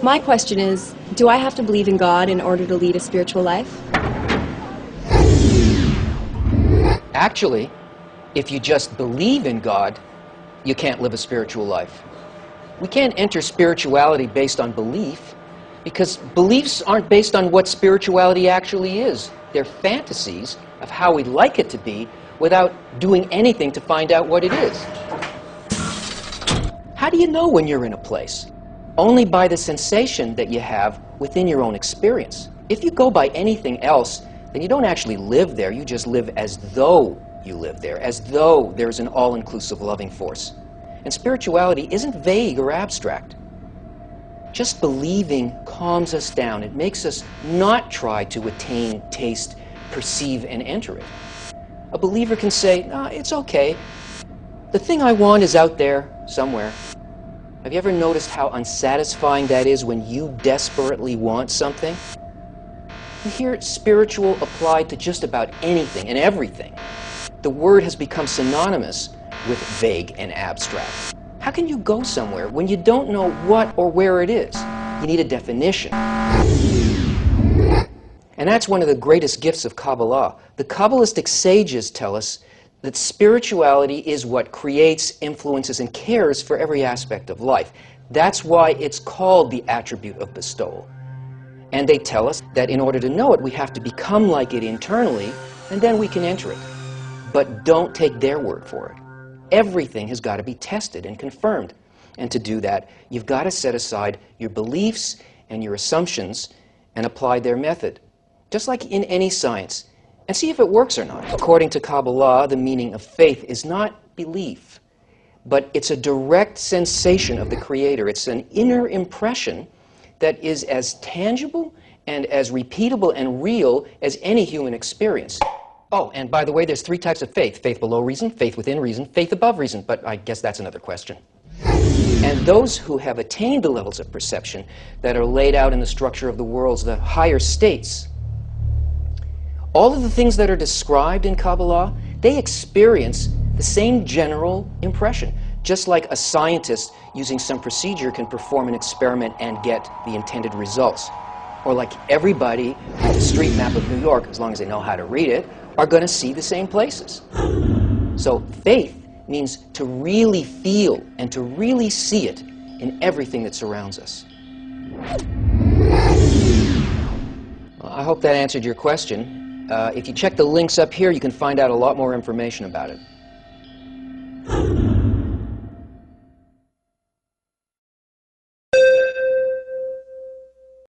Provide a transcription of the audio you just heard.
My question is, do I have to believe in God in order to lead a spiritual life? Actually, if you just believe in God, you can't live a spiritual life. We can't enter spirituality based on belief, because beliefs aren't based on what spirituality actually is. They're fantasies of how we'd like it to be without doing anything to find out what it is. How do you know when you're in a place? Only by the sensation that you have within your own experience. If you go by anything else, then you don't actually live there. You just live as though you live there, as though there's an all-inclusive loving force. And spirituality isn't vague or abstract. Just believing calms us down. It makes us not try to attain, taste, perceive, and enter it. A believer can say, "No, it's okay. The thing I want is out there somewhere." Have you ever noticed how unsatisfying that is when you desperately want something? You hear spiritual applied to just about anything and everything. The word has become synonymous with vague and abstract. How can you go somewhere when you don't know what or where it is? You need a definition. And that's one of the greatest gifts of Kabbalah. The Kabbalistic sages tell us that spirituality is what creates, influences, and cares for every aspect of life. That's why it's called the attribute of bestowal. And they tell us that in order to know it, we have to become like it internally, and then we can enter it. But don't take their word for it. Everything has got to be tested and confirmed. And to do that, you've got to set aside your beliefs and your assumptions and apply their method, just like in any science, and see if it works or not. According to Kabbalah, the meaning of faith is not belief, but it's a direct sensation of the Creator. It's an inner impression that is as tangible and as repeatable and real as any human experience. Oh, and by the way, there's 3 types of faith: faith below reason, faith within reason, faith above reason, but I guess that's another question. And those who have attained the levels of perception that are laid out in the structure of the worlds, the higher states, all of the things that are described in Kabbalah, they experience the same general impression. Just like a scientist using some procedure can perform an experiment and get the intended results. Or like everybody with a street map of New York, as long as they know how to read it, are going to see the same places. So faith means to really feel and to really see it in everything that surrounds us. Well, I hope that answered your question. If you check the links up here, you can find out a lot more information about it.